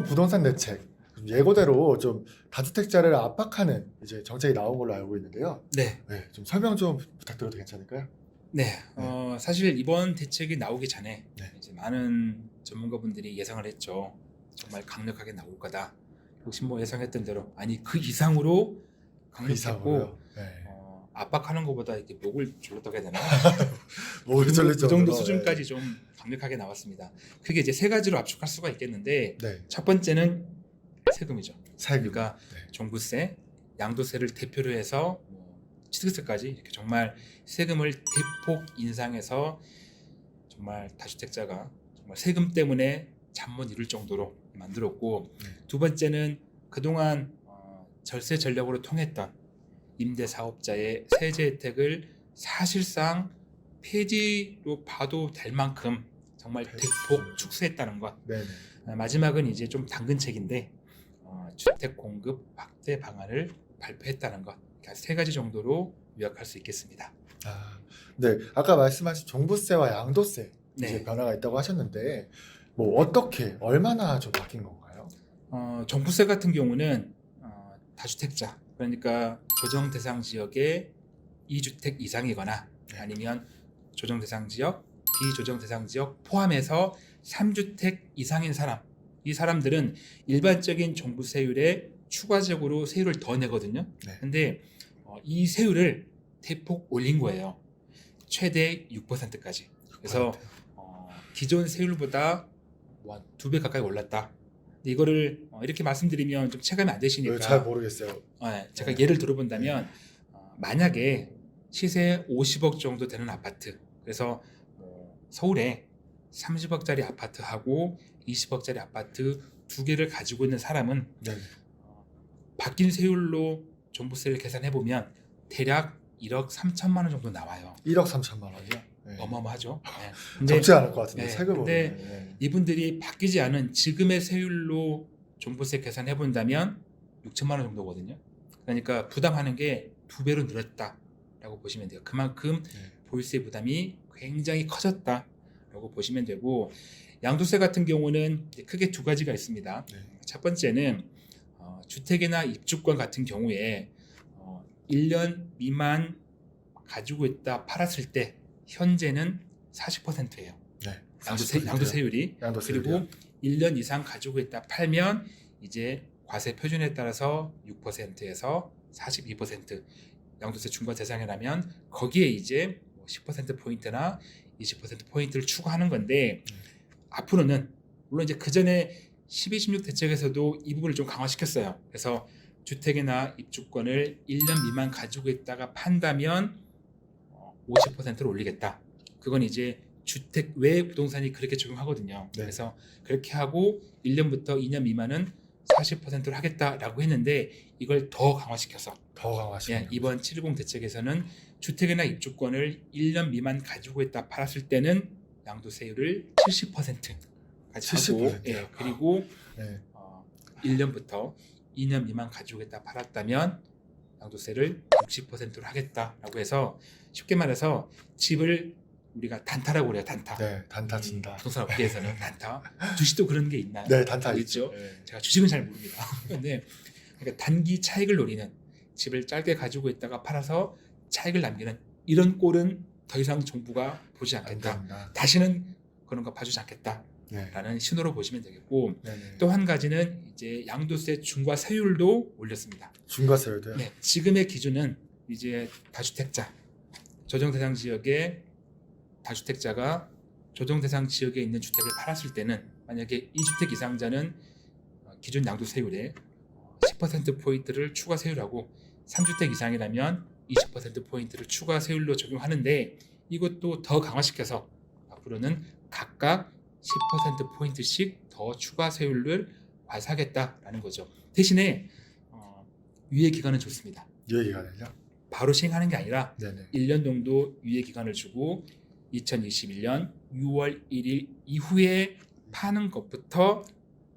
부동산 대책 예고대로 좀 다주택자를 압박하는 이제 정책이 나온 걸로 알고 있는데요. 네, 네, 좀 설명 좀 부탁드려도 괜찮을까요? 네. 사실 이번 대책이 나오기 전에 네. 이제 많은 전문가분들이 예상을 했죠. 정말 강력하게 나올 거다. 혹시 뭐 예상했던 대로 아니 그 이상으로 그 이상으로요. 강력했고 네. 압박하는 것보다 이렇게 목을 졸랐다고 해야 되나? 뭐 그 어쩔 정도 정도로, 수준까지 좀 강력하게 나왔습니다. 그게 이제 세 가지로 압축할 수가 있겠는데 네. 첫 번째는 세금이죠. 세금. 그러니까 네. 종부세, 양도세를 대표로 해서 취득세까지 이렇게 정말 세금을 대폭 인상해서 정말 다주택자가 정말 세금 때문에 잠 못 이룰 정도로 만들었고, 네. 두 번째는 그동안 절세 전략으로 통했던 임대 사업자의 세제 혜택을 사실상 폐지로 봐도 될 만큼 정말 대폭 축소했다는 것. 네네. 마지막은 이제 좀 당근책인데 주택 공급 확대 방안을 발표했다는 것. 그러니까 세 가지 정도로 요약할 수 있겠습니다. 네. 아까 말씀하신 종부세와 양도세 이제 네. 변화가 있다고 하셨는데 뭐 어떻게 얼마나 좀 바뀐 건가요? 종부세 같은 경우는 다주택자, 그러니까 조정 대상 지역의 2주택 이상이거나 아니면 조정 대상 지역, 비조정 대상 지역 포함해서 3주택 이상인 사람, 이 사람들은 일반적인 종부세율에 추가적으로 세율을 더 내거든요. 네. 근데 이 세율을 대폭 올린 거예요. 최대 6%까지. 그래서 기존 세율보다 뭐 2배 가까이 올랐다. 근데 이거를 이렇게 말씀드리면 좀 체감이 안 되시니까 잘 모르겠어요. 제가 네. 예를 들어본다면 만약에 시세 50억 정도 되는 아파트, 그래서 서울에 30억짜리 아파트하고 20억짜리 아파트 두 개를 가지고 있는 사람은 네. 바뀐 세율로 종부세를 계산해 보면 대략 1억 3천만 원 정도 나와요. 1억 3천만 원이요? 네. 어마어마하죠. 네. 적지 않을 것 같은데 네, 세금으로. 근데 네. 이분들이 바뀌지 않은 지금의 세율로 종부세 계산해 본다면 6천만 원 정도거든요. 그러니까 부담하는 게 2배로 늘었다라고 보시면 돼요. 그만큼 보유세 부담이 굉장히 커졌다라고 보시면 되고, 양도세 같은 경우는 크게 두 가지가 있습니다. 네. 첫 번째는 주택이나 입주권 같은 경우에 1년 미만 가지고 있다 팔았을 때 현재는 40%예요. 네. 양도세율이. 양도세율이요? 그리고 1년 이상 가지고 있다 팔면 이제 과세 표준에 따라서 6%에서 42% 양도세 중과 대상이라면 거기에 이제 10% 포인트나 20% 포인트를 추가하는 건데, 앞으로는 물론 이제 그 전에 12, 16 대책에서도 이 부분을 좀 강화시켰어요. 그래서 주택이나 입주권을 1년 미만 가지고 있다가 판다면 50%를 올리겠다. 그건 이제 주택 외 부동산이 그렇게 적용하거든요. 네. 그래서 그렇게 하고 1년부터 2년 미만은 40%를 하겠다라고 했는데, 이걸 더 강화시켜서 이번 710 대책에서는 주택이나 입주권을 1년 미만 가지고 있다 팔았을 때는 양도세율을 70%까지 70%요? 하고, 그리고 네. 1년부터 2년 미만 가지고 있다 팔았다면 양도세를 60%로 하겠다라고 해서, 쉽게 말해서 집을 우리가 단타라고 그래요. 단타. 네, 단타 친다. 부동산 업계에서는 단타. 주식도 그런 게 있나요? 네, 단타 있죠. 네. 제가 주식은 잘 모릅니다. 근데 그러니까 단기 차익을 노리는, 집을 짧게 가지고 있다가 팔아서 차익을 남기는 이런 꼴은 더 이상 정부가 보지 않겠다. 다시는 그런 거 봐주지 않겠다라는 네. 신호로 보시면 되겠고, 네네. 또 한 가지는 이제 양도세 중과세율도 올렸습니다. 중과세율도요? 네, 지금의 기준은 이제 다주택자, 조정 대상 지역의 다주택자가 조정 대상 지역에 있는 주택을 팔았을 때는 만약에 2주택 이상자는 기존 양도세율에 10% 포인트를 추가 세율하고, 3주택 이상이라면 20% 포인트를 추가 세율로 적용하는데, 이것도 더 강화시켜서 앞으로는 각각 10% 포인트씩 더 추가 세율을 과세하겠다라는 거죠. 대신에 유예 기간은 좋습니다. 유예 기간을요? 바로 시행하는 게 아니라 네네. 1년 정도 유예 기간을 주고 2021년 6월 1일 이후에 파는 것부터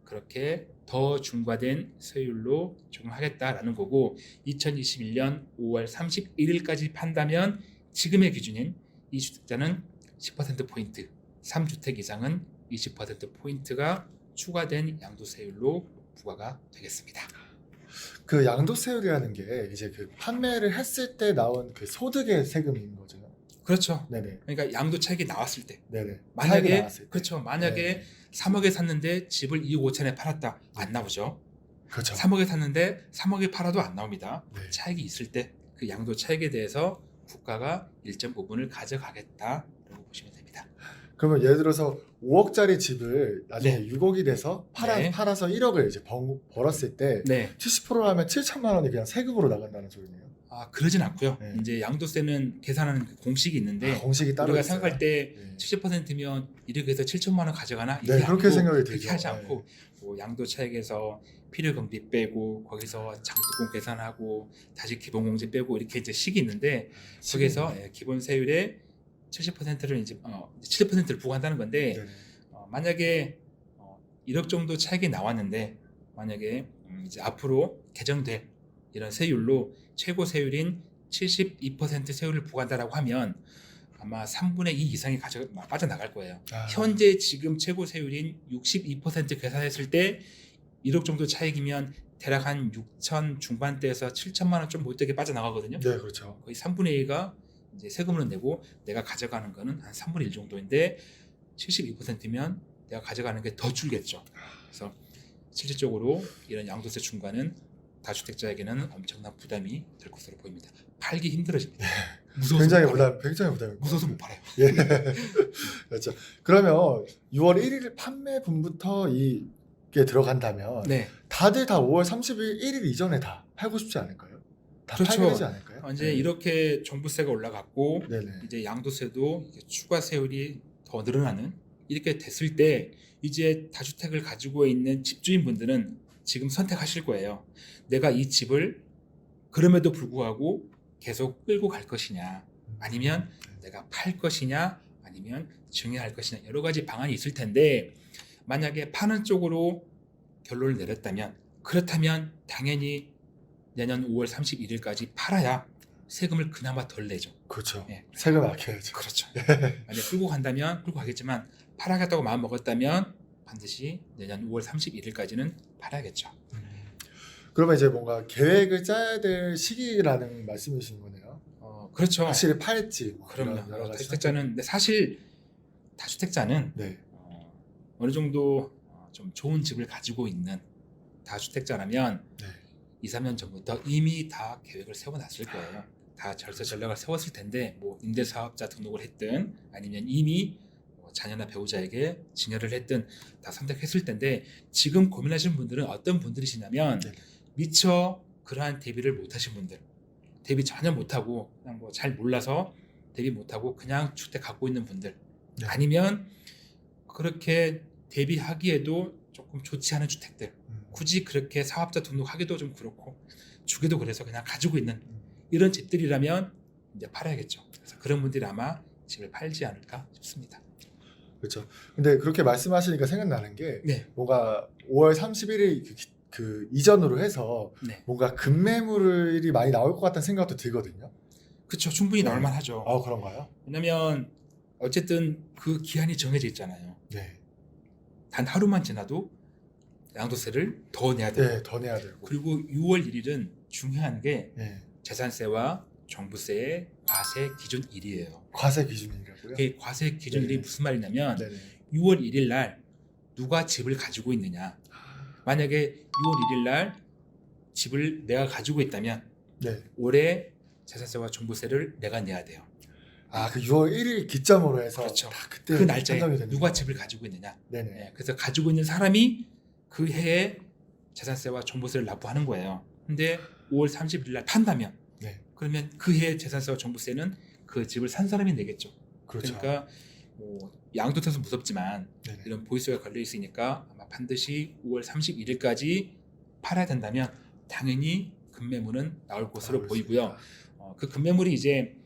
그렇게 더 중과된 세율로 적용하겠다라는 거고, 2021년 5월 31일까지 판다면 지금의 기준인 2주택자는 10% 포인트, 3주택 이상은 20% 포인트가 추가된 양도세율로 부과가 되겠습니다. 그 양도세율이라는 게 이제 그 판매를 했을 때 나온 그 소득의 세금인 거죠. 그렇죠. 네네. 그러니까 양도 차익이 나왔을 때 네네. 차익이 만약에 나왔을 때. 그렇죠. 만약에 네. 3억에 샀는데 집을 2억 5천에 팔았다. 안 나오죠. 그렇죠. 3억에 샀는데 3억에 팔아도 안 나옵니다. 네. 차익이 있을 때 그 양도 차익에 대해서 국가가 일정 부분을 가져가겠다라고 보시면 됩니다. 그러면 예를 들어서 5억짜리 집을 나중에 네. 6억이 돼서 네. 팔아서 1억을 이제 벌었을 때 네. 70%라면 7천만 원이 그냥 세금으로 나간다는 소리네요. 아, 그러진 않고요. 네. 이제 양도세는 계산하는 그 공식이 있는데 공식이 따로 우리가 있어요. 생각할 때 네. 70%면 1억에서 7천만 원 가져가나? 네, 그렇게 생각이 그렇게 들죠. 하지 네. 않고 뭐 양도 차익에서 필요경비 빼고 거기서 장부권 계산하고 다시 기본공제 빼고 이렇게 이제 식이 있는데 거기에서 기본 세율의 70%를 이제 70%를 부과한다는 건데 네네. 만약에 1억 정도 차익이 나왔는데 만약에 이제 앞으로 개정될 이런 세율로 최고 세율인 72% 세율을 부과한다라고 하면 아마 3분의 2 이상이 빠져나갈 거예요. 아. 현재 지금 최고 세율인 62% 계산했을 때 1억 정도 차익이면 대략 한 6천 중반대에서 7천만 원 좀 못되게 빠져나가거든요. 네, 그렇죠. 거의 3분의 2가 이제 세금으로 내고 내가 가져가는 거는 한 3분의 1 정도인데 72%면 내가 가져가는 게 더 줄겠죠. 그래서 실질적으로 이런 양도세 중과는 다주택자에게는 엄청난 부담이 될 것으로 보입니다. 팔기 힘들어집니다. 무서워서 굉장히 못 팔아요. 굉장히 부담이 무서워서 못 팔아요. 예. 그렇죠. 그러면 6월 1일 판매분부터 이게 들어간다면 네, 다들 다 5월 30일 1일 이전에 다 팔고 싶지 않을까요? 다 그렇죠. 팔게 되지 않을까요? 이제 네. 이렇게 종부세가 올라갔고 네네. 이제 양도세도 이제 추가 세율이 더 늘어나는 이렇게 됐을 때 이제 다주택을 가지고 있는 집주인분들은 지금 선택하실 거예요. 내가 이 집을 그럼에도 불구하고 계속 끌고 갈 것이냐 아니면 내가 팔 것이냐 아니면 증여할 것이냐 여러 가지 방안이 있을 텐데 만약에 파는 쪽으로 결론을 내렸다면 그렇다면 당연히 내년 5월 31일까지 팔아야 세금을 그나마 덜 내죠. 그렇죠. 예. 세금 아껴야죠. 그렇죠. 만약 끌고 간다면 끌고 가겠지만 팔아야겠다고 마음 먹었다면 반드시 내년 5월 31일까지는 팔아야겠죠. 그러면 이제 뭔가 계획을 짜야 될 시기라는 말씀이신 거네요. 그렇죠. 확실히 팔지. 뭐 그럼요. 이런 여러 가지 다주택자는 근데 사실 다주택자는 네. 어느 정도 좀 좋은 집을 가지고 있는 다주택자라면 네. 2, 3년 전부터 이미 다 계획을 세워놨을 거예요. 다 절서 전략을 세웠을 텐데 뭐 임대사업자 등록을 했든 아니면 이미 자녀나 배우자에게 증여를 했든 다 선택했을 텐데 지금 고민하시는 분들은 어떤 분들이시냐면 네. 미처 그러한 대비를 못하신 분들 대비 전혀 못하고 그냥 뭐 잘 몰라서 대비 못하고 그냥 주택 갖고 있는 분들 네. 아니면 그렇게 대비하기에도 조금 좋지 않은 주택들 굳이 그렇게 사업자 등록하기도 좀 그렇고 주기도 그래서 그냥 가지고 있는 이런 집들이라면 이제 팔아야겠죠. 그래서 그런 분들이 아마 집을 팔지 않을까 싶습니다. 그렇죠. 근데 그렇게 말씀하시니까 생각나는 게 네, 뭔가 5월 31일 그 이전으로 해서 네, 뭔가 급매물이 많이 나올 것 같다는 생각도 들거든요. 그렇죠. 충분히 네. 나올 만하죠. 그런가요? 왜냐면 어쨌든 그 기한이 정해져 있잖아요. 네. 단 하루만 지나도 양도세를 더 내야 되고 네, 더 내야 되고. 그리고 6월 1일은 중요한 게 네. 재산세와 종부세의 과세 기준일이에요. 과세 기준이라고요? 그 과세 기준일이 네. 무슨 말이냐면 네네. 6월 1일 날 누가 집을 가지고 있느냐. 만약에 6월 1일 날 집을 내가 가지고 있다면 네. 올해 재산세와 종부세를 내가 내야 돼요. 그 6월 1일 기점으로 해서 그렇죠. 다 그때 그 날짜에 산정이 되는 누가 거예요. 집을 가지고 있느냐. 네네. 네, 그래서 가지고 있는 사람이 그 해에 재산세와 종부세를 납부하는 거예요. 근데 5월 30일 날 판다면 네. 그러면 그 해에 재산세와 종부세는 그 집을 산 사람이 내겠죠. 그렇죠. 그러니까 뭐 양도세도 무섭지만 네네. 이런 보유세가 걸려 있으니까 아마 반드시 5월 31일까지 팔아야 된다면 당연히 급매물은 나올 것으로 나올 수 보이고요. 있다. 그 급매물이 이제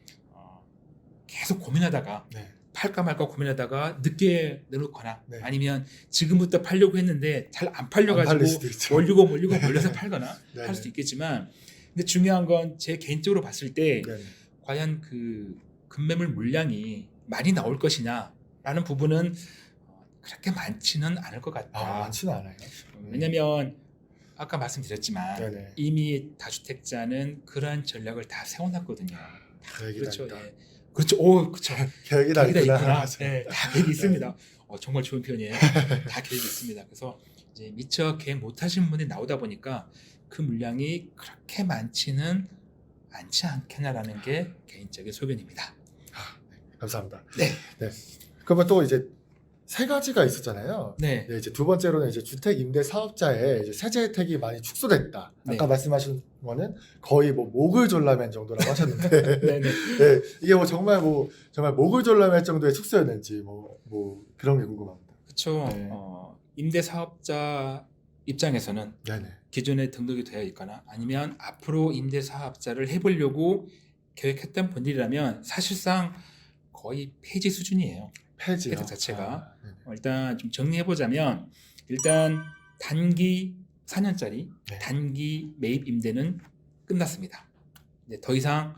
계속 고민하다가 네. 팔까 말까 고민하다가 늦게 내놓거나 네. 아니면 지금부터 팔려고 했는데 잘 안 팔려가지고 안 팔릴 수도 있죠. 몰려서 팔거나 네. 할 수도 있겠지만 근데 중요한 건 제 개인적으로 봤을 때 네네. 과연 그 급매물 물량이 많이 나올 것이냐라는 부분은 그렇게 많지는 않을 것 같다. 많지는 않아요. 왜냐하면 아까 말씀드렸지만 네네. 이미 다주택자는 그러한 전략을 다 세워놨거든요. 계획이 그렇죠. 다 있다. 예. 그렇죠. 오, 그렇죠. 계획이 다 계획이 다 있구나. 있구나. 맞아요. 네, 다 계획이 있습니다. 정말 좋은 표현이에요. 다 계획이 있습니다. 그래서 이제 미처 계획 못하신 분이 나오다 보니까 그 물량이 그렇게 많지는 않지 않겠나라는 게 개인적인 소견입니다. 감사합니다. 네. 네. 그러면 또 이제 세 가지가 있었잖아요. 네. 네, 이제 두 번째로는 이제 주택 임대 사업자의 이제 세제 혜택이 많이 축소됐다. 네. 아까 말씀하신 거는 거의 뭐 목을 졸라맨 정도라고 하셨는데, 네네. 네, 이게 뭐 정말 목을 졸라맬 정도의 축소였는지 뭐 그런 게 궁금합니다. 그렇죠. 네. 임대 사업자 입장에서는 네네. 기존에 등록이 되어 있거나 아니면 앞으로 임대 사업자를 해보려고 계획했던 분들이라면 사실상 거의 폐지 수준이에요. 폐지요. 혜택 자체가. 네네. 일단 좀 정리해보자면 일단 단기 4년짜리 네. 단기 매입 임대는 끝났습니다. 이제 더 이상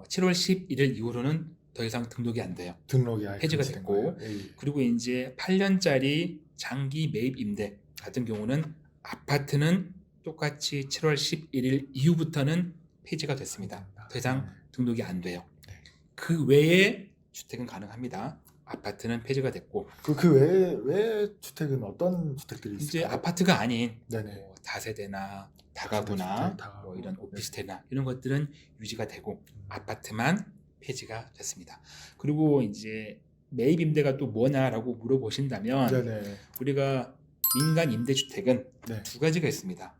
7월 11일 이후로는 더 이상 등록이 안 돼요. 등록이 아예 폐지가 금지된 됐고, 거예요? 예, 예. 그리고 이제 8년짜리 장기 매입 임대 같은 경우는 아파트는 똑같이 7월 11일 이후부터는 폐지가 됐습니다. 더 이상 등록이 안 돼요. 네. 그 외에 주택은 가능합니다. 아파트는 폐지가 됐고 그 외에 주택은 어떤 주택들이 이제 있을까요? 아파트가 아닌 네네. 뭐 다세대나 다가구나 주택, 다가구. 뭐 이런 네. 오피스텔이나 이런 것들은 유지가 되고 아파트만 폐지가 됐습니다. 그리고 이제 매입 임대가 또 뭐냐라고 물어보신다면 네네. 우리가 민간 임대주택은 네. 두 가지가 있습니다.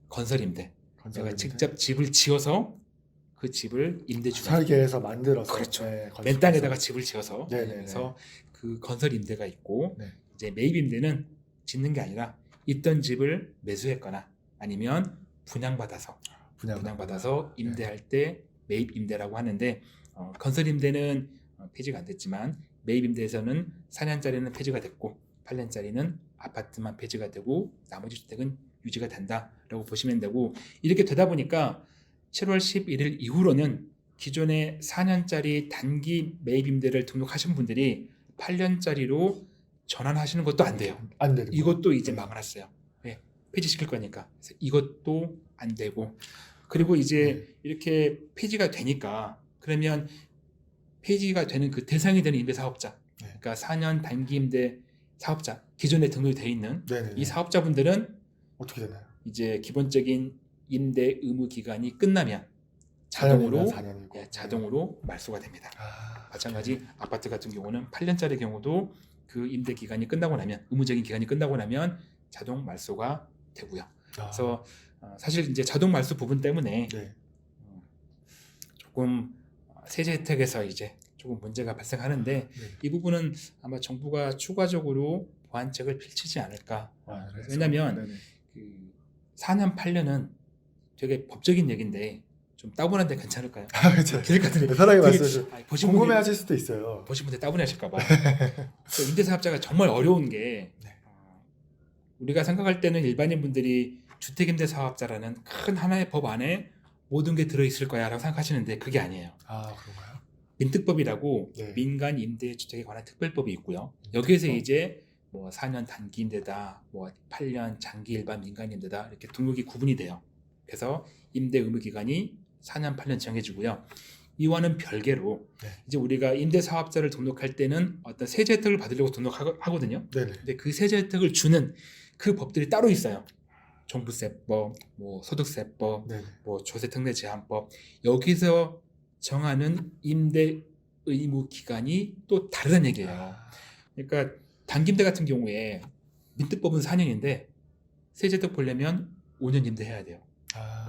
건설 임대. 건설 내가 임대. 직접 집을 지어서 그 집을 임대 주는 설계해서 만들어서 그렇죠. 네, 맨 땅에다가 집을 지어서 네네네. 그래서 그 건설 임대가 있고 네. 이제 매입 임대는 짓는 게 아니라 있던 집을 매수했거나 아니면 분양받아서 임대할 때 매입 임대라고 하는데 건설 임대는 폐지가 안 됐지만 매입 임대에서는 4년짜리는 폐지가 됐고 8년짜리는 아파트만 폐지가 되고 나머지 주택은 유지가 된다라고 보시면 되고 이렇게 되다 보니까 7월 11일 이후로는 기존의 4년짜리 단기 매입 임대를 등록하신 분들이 8년짜리로 전환하시는 것도 안 돼요. 안 되는 이것도 이제 막아놨어요. 네, 폐지시킬 거니까. 그래서 이것도 안 되고 그리고 이제 이렇게 폐지가 되니까 그러면 폐지가 되는 그 대상이 되는 임대 사업자, 네. 그러니까 4년 단기 임대 사업자 기존에 등록이 돼 있는 네네네. 이 사업자분들은 어떻게 되나요? 이제 기본적인 임대 의무 기간이 끝나면 자동으로 말소가 됩니다. 마찬가지 아파트 같은 경우는 8년짜리 경우도 그 임대 기간이 끝나고 나면 의무적인 기간이 끝나고 나면 자동 말소가 되고요. 그래서 사실 이제 자동 말소 부분 때문에 네. 조금 세제 혜택에서 이제 조금 문제가 발생하는데 네. 이 부분은 아마 정부가 추가적으로 보완책을 펼치지 않을까. 그래서, 왜냐하면 네네. 그 4년 8년은 되게 법적인 얘기인데 좀 따분한데 괜찮을까요? 그렇죠. 계획 같은 데 편하게 말씀해주세요. 보신 궁금해하실 수도 있어요. 보신 분들 따분해하실까봐. 임대사업자가 정말 어려운 게 네. 우리가 생각할 때는 일반인 분들이 주택임대사업자라는 큰 하나의 법 안에 모든 게 들어있을 거야라고 생각하시는데 그게 아니에요. 그런가요? 민특법이라고 네. 민간 임대주택에 관한 특별법이 있고요. 여기에서 민특법. 이제 뭐 4년 단기 임대다, 뭐 8년 장기 일반 민간 임대다 이렇게 등록이 구분이 돼요. 그래서 임대 의무 기간이 4년, 8년 정해지고요. 이와는 별개로 네. 이제 우리가 임대 사업자를 등록할 때는 어떤 세제 혜택을 받으려고 등록하거든요. 네네. 근데 그 세제 혜택을 주는 그 법들이 따로 있어요. 종부세법, 뭐 소득세법, 네네. 뭐 조세특례 제한법 여기서 정하는 임대 의무 기간이 또 다르다는 얘기예요. 그러니까 단기임대 같은 경우에 민특법은 4년인데 세제 혜택 보려면 5년 임대해야 돼요.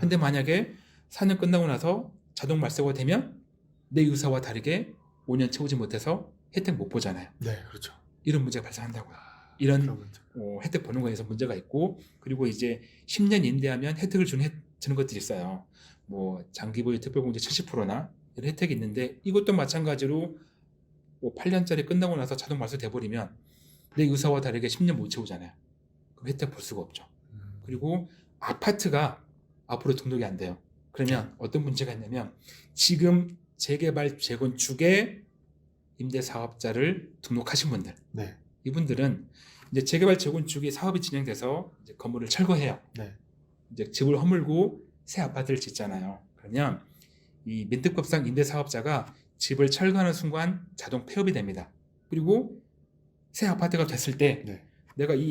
근데 만약에 4년 끝나고 나서 자동 말소가 되면 내 의사와 다르게 5년 채우지 못해서 혜택 못 보잖아요. 네, 그렇죠. 이런 문제가 발생한다고요. 이런 그런 문제. 혜택 보는 거에서 문제가 있고 그리고 이제 10년 임대하면 혜택을 주는 것들이 있어요. 뭐 장기보유 특별공제 70%나 이런 혜택이 있는데 이것도 마찬가지로 뭐 8년짜리 끝나고 나서 자동 말소 돼버리면 내 의사와 다르게 10년 못 채우잖아요. 그럼 혜택 볼 수가 없죠. 그리고 아파트가 앞으로 등록이 안 돼요. 그러면 어떤 문제가 있냐면 지금 재개발 재건축에 임대 사업자를 등록하신 분들 네. 이분들은 이제 재개발 재건축이 사업이 진행돼서 이제 건물을 철거해요. 네. 이제 집을 허물고 새 아파트를 짓잖아요. 그러면 이 민특법상 임대사업자가 집을 철거하는 순간 자동 폐업이 됩니다. 그리고 새 아파트가 됐을 때 네. 내가 이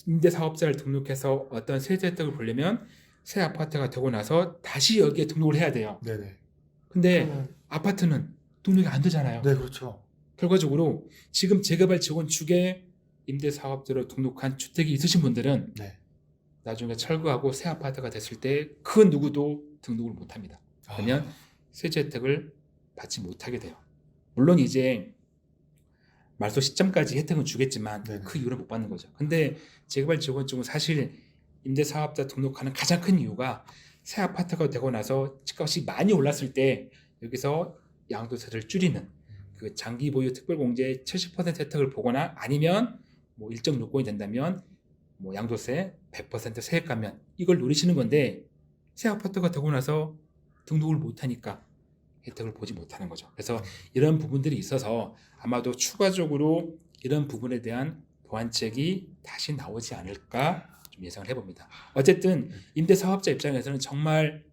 임대사업자를 등록해서 어떤 세제 혜택을 보려면 새 아파트가 되고 나서 다시 여기에 등록을 해야 돼요. 네네. 근데 아파트는 등록이 안 되잖아요. 네, 그렇죠. 결과적으로 지금 재개발 재건축에 임대사업자로 등록한 주택이 있으신 분들은 네. 나중에 철거하고 새 아파트가 됐을 때 그 누구도 등록을 못합니다. 그러면 세제 혜택을 받지 못하게 돼요. 물론 이제 말소 시점까지 혜택은 주겠지만 네네. 그 이후로 못 받는 거죠. 근데 재개발 재건축은 사실 임대사업자 등록하는 가장 큰 이유가 새 아파트가 되고 나서 집값이 많이 올랐을 때 여기서 양도세를 줄이는 그 장기 보유 특별공제 70% 혜택을 보거나 아니면 뭐 일정 요건이 된다면 뭐 양도세 100% 세액 감면 이걸 노리시는 건데 새 아파트가 되고 나서 등록을 못하니까 혜택을 보지 못하는 거죠. 그래서 이런 부분들이 있어서 아마도 추가적으로 이런 부분에 대한 보완책이 다시 나오지 않을까 좀 예상을 해봅니다. 어쨌든 임대사업자 입장에서는 정말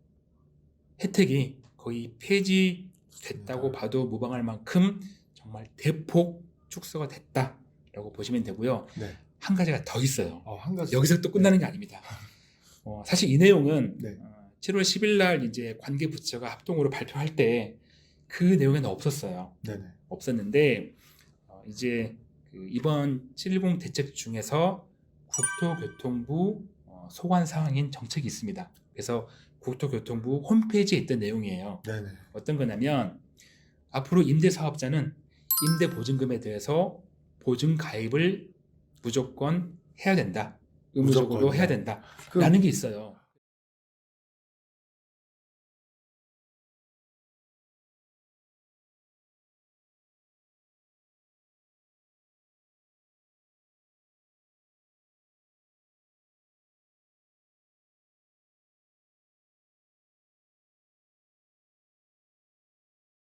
혜택이 거의 폐지됐다고 봐도 무방할 만큼 정말 대폭 축소가 됐다라고 보시면 되고요. 네. 한 가지가 더 있어요. 한 가지. 여기서 또 끝나는 게 아닙니다. 사실 이 내용은 네. 7월 10일 날 이제 관계 부처가 합동으로 발표할 때 그 내용에는 없었어요. 네네. 없었는데 이제 그 이번 7.10 대책 중에서 국토교통부 소관 사항인 정책이 있습니다. 그래서 국토교통부 홈페이지에 있던 내용이에요. 네네. 어떤 거냐면 앞으로 임대사업자는 임대보증금에 대해서 보증 가입을 무조건 해야 된다. 의무적으로 무조건요? 해야 된다. 그 라는 게 있어요.